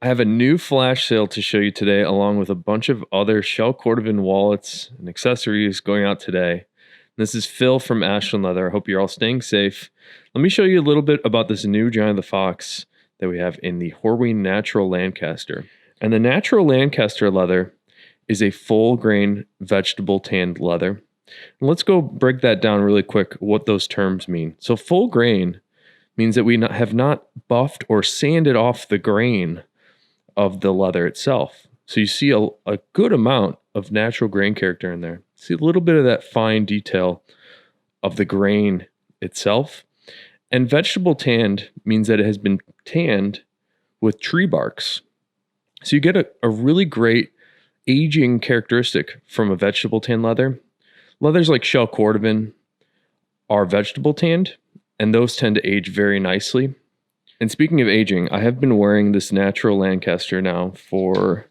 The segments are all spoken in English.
I have a new flash sale to show you today, along with a bunch of other Shell Cordovan wallets and accessories going out today. This is Phil from Ashland Leather. I hope you're all staying safe. Let me show you a little bit about this new Giant of the Fox that we have in the Horween Natural Lancaster. And the Natural Lancaster leather is a full grain vegetable tanned leather. And let's go break that down really quick, what those terms mean. So full grain means that we have not buffed or sanded off the grain of the leather itself. So you see a good amount of natural grain character in there. See a little bit of that fine detail of the grain itself. And vegetable tanned means that it has been tanned with tree barks. So you get a really great aging characteristic from a vegetable tan leather. Leathers like Shell Cordovan are vegetable tanned, and those tend to age very nicely. And speaking of aging, I have been wearing this Natural Lancaster now for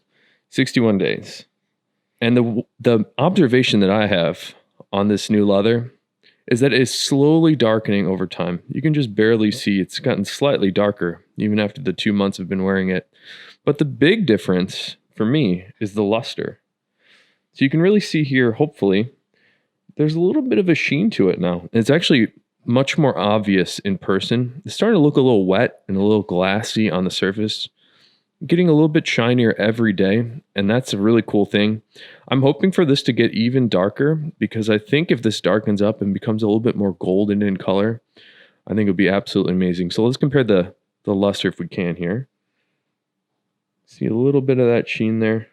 61 days. And the observation that I have on this new leather is that it is slowly darkening over time. You can just barely see it's gotten slightly darker, even after the 2 months I've been wearing it. But the big difference for me is the luster. So you can really see here, hopefully, there's a little bit of a sheen to it now. It's actually much more obvious in person. It's starting to look a little wet and a little glassy on the surface, getting a little bit shinier every day, and that's a really cool thing. I'm hoping for this to get even darker, because I think if this darkens up and becomes a little bit more golden in color, I think it would be absolutely amazing. So let's compare the luster if we can here. See a little bit of that sheen there.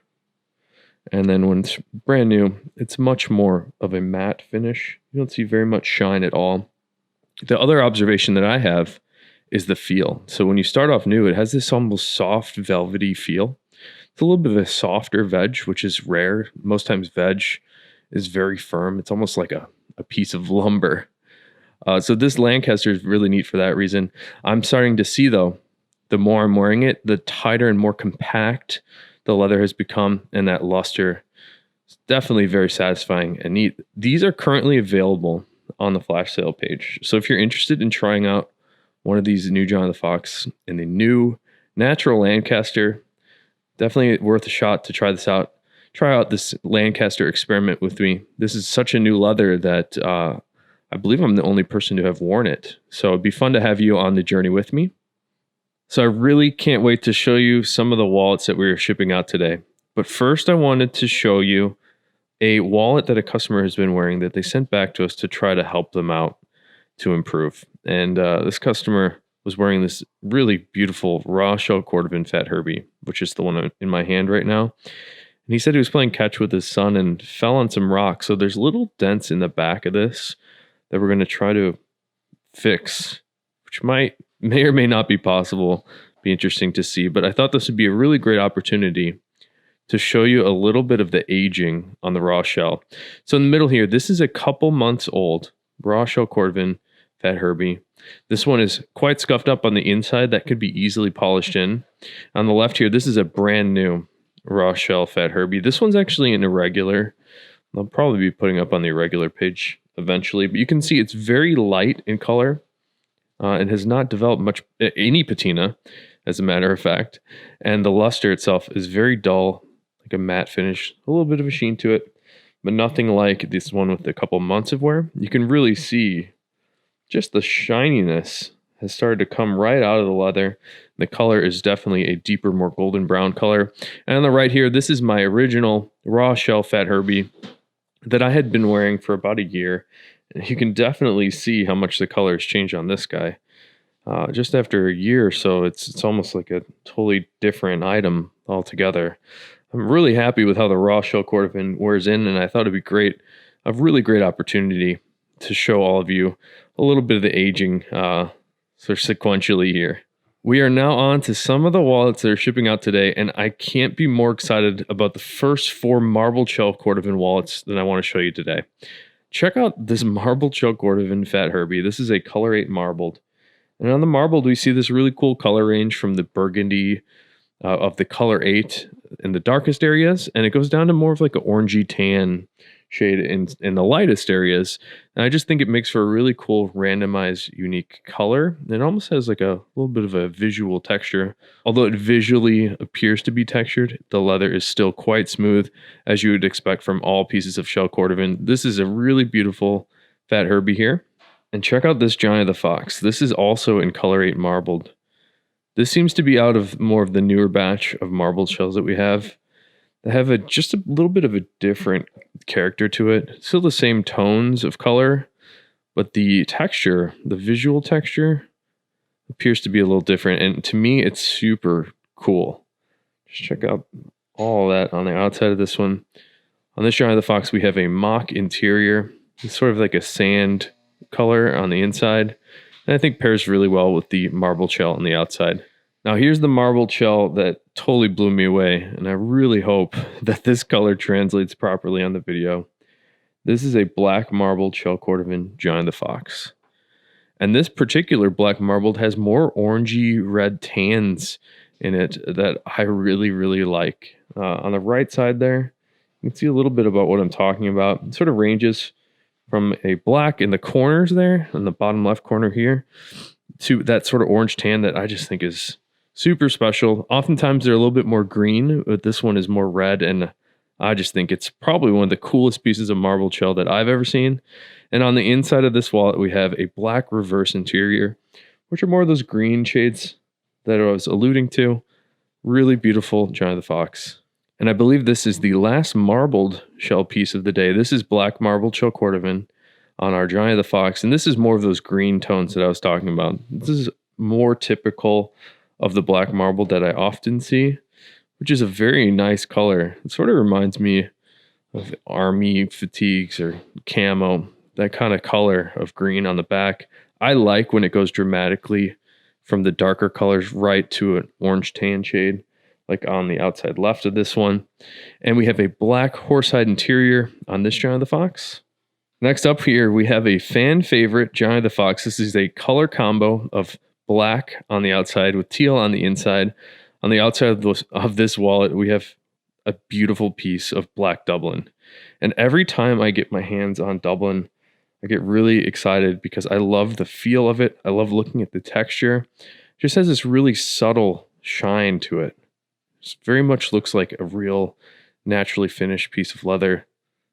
And then when it's brand new, it's much more of a matte finish. You don't see very much shine at all. The other observation that I have is the feel. So when you start off new, it has this almost soft, velvety feel. It's a little bit of a softer veg, which is rare. Most times veg is very firm. It's almost like a piece of lumber. So this Lancaster is really neat for that reason. I'm starting to see, though, the more I'm wearing it, the tighter and more compact the leather has become, and that luster is definitely very satisfying and neat. These are currently available on the flash sale page. So if you're interested in trying out one of these new Giant of the Fox in the new Natural Lancaster, definitely worth a shot to try this out. Try out this Lancaster experiment with me. This is such a new leather that I believe I'm the only person to have worn it. So it'd be fun to have you on the journey with me. So I really can't wait to show you some of the wallets that we are shipping out today. But first I wanted to show you a wallet that a customer has been wearing that they sent back to us to try to help them out to improve. And this customer was wearing this really beautiful raw shell Cordovan Fat Herbie, which is the one in my hand right now. And he said he was playing catch with his son and fell on some rocks. So there's little dents in the back of this that we're going to try to fix, which may or may not be possible. Be interesting to see. But I thought this would be a really great opportunity to show you a little bit of the aging on the raw shell. So in the middle here, this is a couple months old raw shell Cordovan Fat Herbie. This one is quite scuffed up on the inside. That could be easily polished in. On the left here, this is a brand new raw shell Fat Herbie. This one's actually an irregular. I'll probably be putting up on the irregular page eventually, but you can see it's very light in color and has not developed much any patina, as a matter of fact. And the luster itself is very dull, like a matte finish, a little bit of a sheen to it, but nothing like this one with a couple months of wear. You can really see just the shininess has started to come right out of the leather. The color is definitely a deeper, more golden brown color. And on the right here, this is my original raw shell Fat Herbie that I had been wearing for about a year. And you can definitely see how much the color has changed on this guy. Just after a year or so, it's almost like a totally different item altogether. I'm really happy with how the raw shell Cordovan wears in, and I thought it'd be great, a really great opportunity to show all of you a little bit of the aging sort of sequentially here. We are now on to some of the wallets that are shipping out today, and I can't be more excited about the first 4 marbled shell Cordovan wallets that I want to show you today. Check out this marbled shell Cordovan Fat Herbie. This is a color 8 marbled. And on the marbled, we see this really cool color range from the burgundy of the color 8 in the darkest areas, and it goes down to more of like an orangey tan shade in the lightest areas. And I just think it makes for a really cool, randomized, unique color. It almost has like a little bit of a visual texture. Although it visually appears to be textured, the leather is still quite smooth, as you would expect from all pieces of shell cordovan. This is a really beautiful fat Herbie here. And check out this Giant of the Fox. This is also in color 8 marbled. This seems to be out of more of the newer batch of marbled shells that we have. They have just a little bit of a different character to it. Still the same tones of color, but the texture, the visual texture, appears to be a little different. And to me, it's super cool. Just check out all that on the outside of this one. On this Giant of the Fox, we have a mock interior. It's sort of like a sand color on the inside. And I think pairs really well with the marbled shell on the outside. Now here's the marbled shell that totally blew me away, and I really hope that this color translates properly on the video. This is a black marbled shell cordovan Giant of the Fox. And this particular black marbled has more orangey red tans in it that I really, really like. On the right side there, you can see a little bit about what I'm talking about. It sort of ranges from a black in the corners there, in the bottom left corner here, to that sort of orange tan that I just think is super special. Oftentimes they're a little bit more green, but this one is more red, and I just think it's probably one of the coolest pieces of marbled shell that I've ever seen. And on the inside of this wallet, we have a black reverse interior, which are more of those green shades that I was alluding to. Really beautiful Giant of the Fox. And I believe this is the last marbled shell piece of the day. This is black marbled shell cordovan on our Giant of the Fox. And this is more of those green tones that I was talking about. This is more typical of the black marble that I often see, which is a very nice color. It sort of reminds me of army fatigues or camo, that kind of color of green on the back. I like when it goes dramatically from the darker colors right to an orange tan shade, like on the outside left of this one. And we have a black horsehide interior on this Giant of the Fox. Next up here, we have a fan favorite Giant of the Fox. This is a color combo of black on the outside with teal on the inside. On the outside of this wallet, we have a beautiful piece of black Dublin. And every time I get my hands on Dublin, I get really excited because I love the feel of it. I love looking at the texture. It just has this really subtle shine to it. It very much looks like a real naturally finished piece of leather.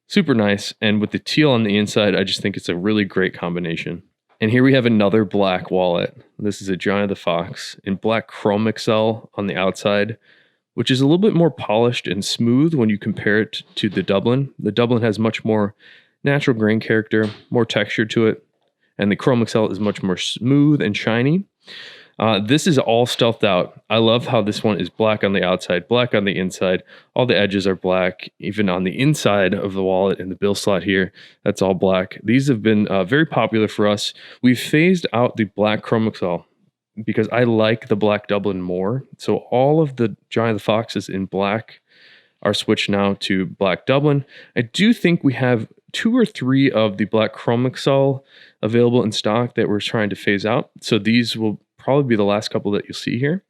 Super nice. And with the teal on the inside, I just think it's a really great combination. And here we have another black wallet. This is a Giant of the Fox in black chrome excel on the outside, which is a little bit more polished and smooth when you compare it to the Dublin. The Dublin has much more natural grain character, more texture to it, and the chrome excel is much more smooth and shiny. This is all stealthed out. I love how this one is black on the outside, black on the inside. All the edges are black. Even on the inside of the wallet in the bill slot here, that's all black. These have been very popular for us. We've phased out the black chrome excel because I like the black Dublin more. So all of the Giant of the Foxes in black are switched now to black Dublin. I do think we have 2 or 3 of the black chrome excel available in stock that we're trying to phase out. So these will probably be the last couple that you'll see here.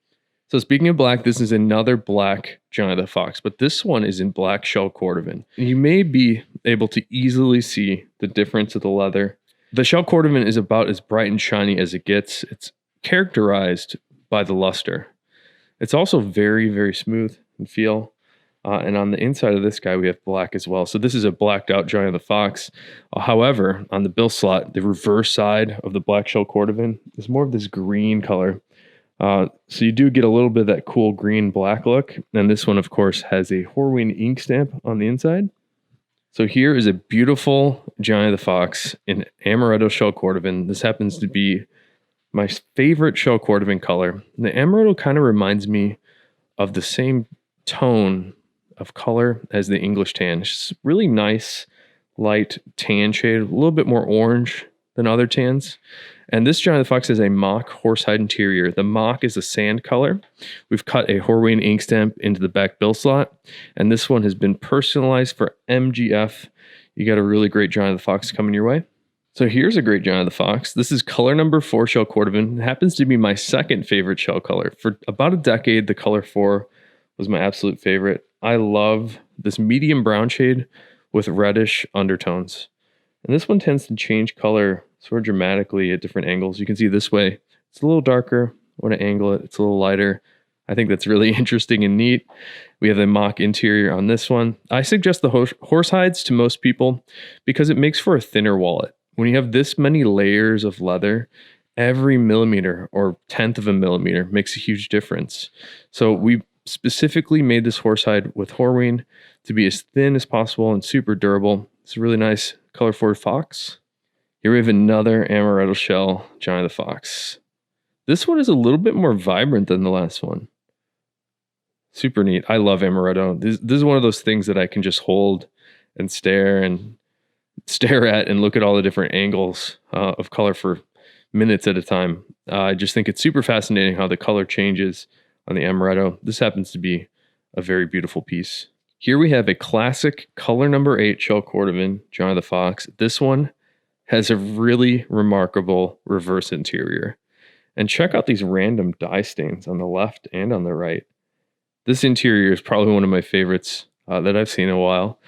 So speaking of black, this is another black Giant of the Fox, but this one is in black shell cordovan. You may be able to easily see the difference of the leather. The shell cordovan is about as bright and shiny as it gets. It's characterized by the luster. It's also very, very smooth in feel. And on the inside of this guy, we have black as well. So this is a blacked out Giant of the Fox. However, on the bill slot, the reverse side of the black shell cordovan is more of this green color. So you do get a little bit of that cool green black look. And this one, of course, has a Horween ink stamp on the inside. So here is a beautiful Giant of the Fox in Amaretto Shell cordovan. This happens to be my favorite shell cordovan color. The Amaretto kind of reminds me of the same tone of color as the English tan. It's just really nice, light tan shade, a little bit more orange than other tans. And this Giant of the Fox has a mock horsehide interior. The mock is a sand color. We've cut a Horween ink stamp into the back bill slot, and this one has been personalized for MGF. You got a really great Giant of the Fox coming your way. So here's a great Giant of the Fox. This is color number 4 shell cordovan. It happens to be my second favorite shell color. For about a decade, the color 4 was my absolute favorite. I love this medium brown shade with reddish undertones. And this one tends to change color sort of dramatically at different angles. You can see this way, it's a little darker. When I angle it, it's a little lighter. I think that's really interesting and neat. We have the mock interior on this one. I suggest the horse hides to most people because it makes for a thinner wallet. When you have this many layers of leather, every millimeter or tenth of a millimeter makes a huge difference. So we specifically made this horsehide with Horween to be as thin as possible and super durable. It's a really nice color-forward fox. Here we have another Amaretto Shell Giant of the Fox. This one is a little bit more vibrant than the last one. Super neat. I love Amaretto. This is one of those things that I can just hold and stare at and look at all the different angles of color for minutes at a time. I just think it's super fascinating how the color changes on the Amaretto. This happens to be a very beautiful piece. Here we have a classic color number 8 Shell Cordovan, Giant of the Fox. This one has a really remarkable reverse interior. And check out these random dye stains on the left and on the right. This interior is probably one of my favorites that I've seen in a while.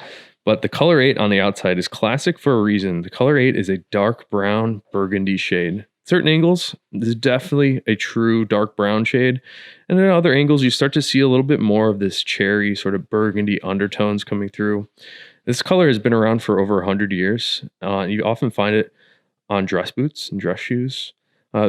But the color 8 on the outside is classic for a reason. The color 8 is a dark brown burgundy shade. Certain angles, this is definitely a true dark brown shade. And then other angles, you start to see a little bit more of this cherry sort of burgundy undertones coming through. This color has been around for over 100 years. You often find it on dress boots and dress shoes.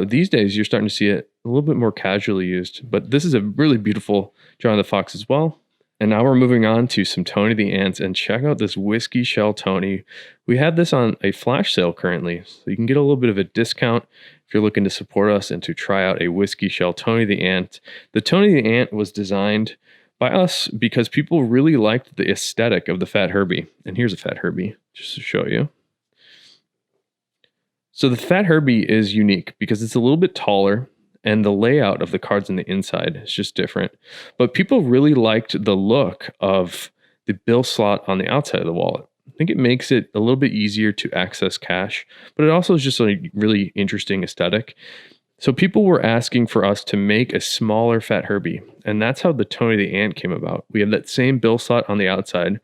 These days, you're starting to see it a little bit more casually used. But this is a really beautiful Giant of the Fox as well. And now we're moving on to some Tony the Ants, and check out this Whiskey Shell Tony. We have this on a flash sale currently, so you can get a little bit of a discount if you're looking to support us and to try out a Whiskey Shell Tony the Ant. The Tony the Ant was designed by us because people really liked the aesthetic of the Fat Herbie. And here's a Fat Herbie, just to show you. So the Fat Herbie is unique because it's a little bit taller, and the layout of the cards on the inside is just different. But people really liked the look of the bill slot on the outside of the wallet. I think it makes it a little bit easier to access cash, but it also is just a really interesting aesthetic. So people were asking for us to make a smaller Fat Herbie, and that's how the Tony the Ant came about. We have that same bill slot on the outside.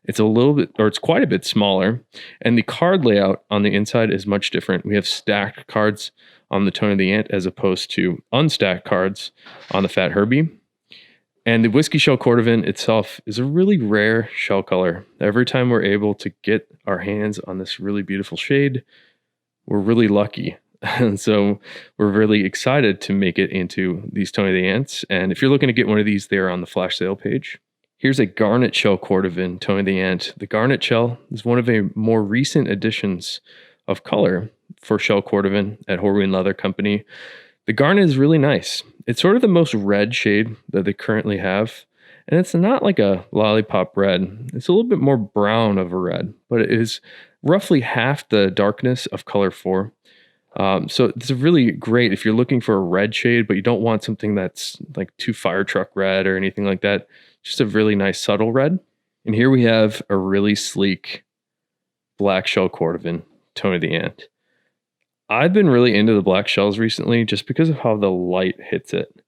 It's a little bit, or it's quite a bit smaller, and the card layout on the inside is much different. We have stacked cards on the Tony the Ant as opposed to unstacked cards on the Fat Herbie. And the Whiskey Shell Cordovan itself is a really rare shell color. Every time we're able to get our hands on this really beautiful shade, we're really lucky. And so we're really excited to make it into these Tony the Ants. And if you're looking to get one of these, they're on the flash sale page. Here's a Garnet Shell Cordovan Tony the Ant. The Garnet Shell is one of a more recent additions of color for Shell Cordovan at Horween Leather Company. The garnet is really nice. It's sort of the most red shade that they currently have. And it's not like a lollipop red. It's a little bit more brown of a red, but it is roughly half the darkness of color 4. So it's really great if you're looking for a red shade, but you don't want something that's like too fire truck red or anything like that. Just a really nice subtle red. And here we have a really sleek black Shell Cordovan Tony the Ant. I've been really into the black shells recently just because of how the light hits it. It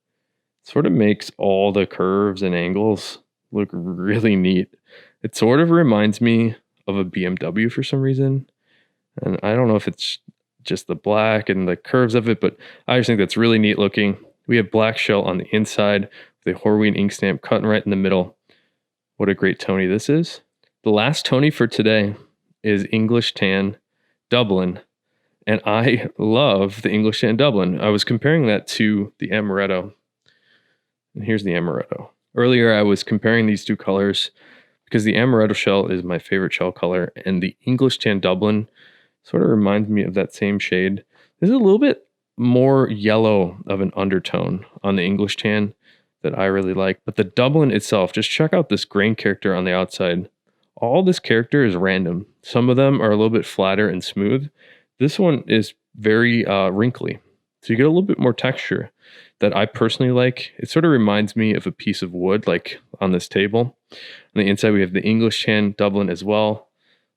sort of makes all the curves and angles look really neat. It sort of reminds me of a BMW for some reason. And I don't know if it's just the black and the curves of it, but I just think that's really neat looking. We have black shell on the inside with a Horween ink stamp cut right in the middle. What a great Tony this is. The last Tony for today is English Tan Dublin. And I love the English Tan Dublin. I was comparing that to the Amaretto. And here's the Amaretto. Earlier, I was comparing these two colors because the Amaretto shell is my favorite shell color, and the English Tan Dublin sort of reminds me of that same shade. There's a little bit more yellow of an undertone on the English Tan that I really like. But the Dublin itself, just check out this grain character on the outside. All this character is random. Some of them are a little bit flatter and smooth. This one is very wrinkly. So you get a little bit more texture that I personally like. It sort of reminds me of a piece of wood, like on this table. On the inside, we have the English Tan Dublin as well.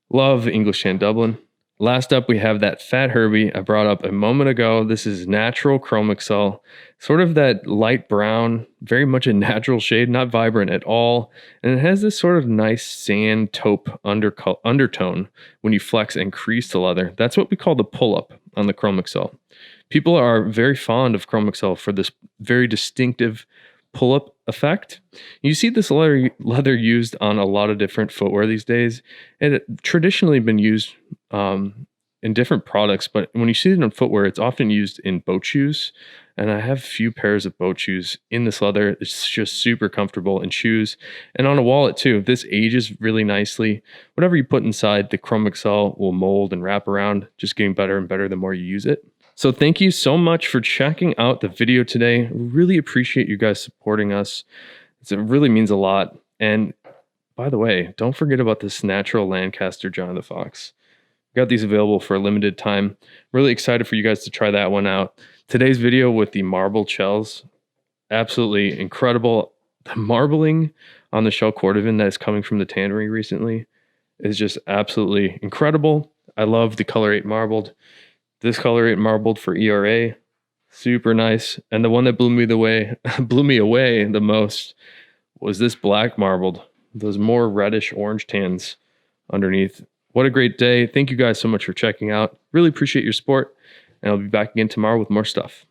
Love the English Tan Dublin. Last up, we have that fat Herbie I brought up a moment ago. This is natural chrome excel, sort of that light brown, very much a natural shade, not vibrant at all. And it has this sort of nice sand taupe undertone when you flex and crease the leather. That's what we call the pull up on the chrome excel. People are very fond of chrome excel for this very distinctive pull-up effect. You see this leather used on a lot of different footwear these days, and it's traditionally been used in different products, but when you see it in footwear, it's often used in boat shoes. And I have a few pairs of boat shoes in this leather. It's just super comfortable in shoes and on a wallet too. This ages really nicely. Whatever you put inside, the Chrome Excel will mold and wrap around, just getting better and better the more you use it. So thank you so much for checking out the video today. Really appreciate you guys supporting us. It really means a lot. And by the way, don't forget about this natural Lancaster John of the Fox. Got these available for a limited time. Really excited for you guys to try that one out. Today's video with the marbled shells, absolutely incredible. The marbling on the shell cordovan that is coming from the tannery recently is just absolutely incredible. I love the color 8 marbled. This color 8 marbled for ERA, super nice. And the one that blew me away the most was this black marbled. Those more reddish orange tans underneath. What a great day. Thank you guys so much for checking out. Really appreciate your support. And I'll be back again tomorrow with more stuff.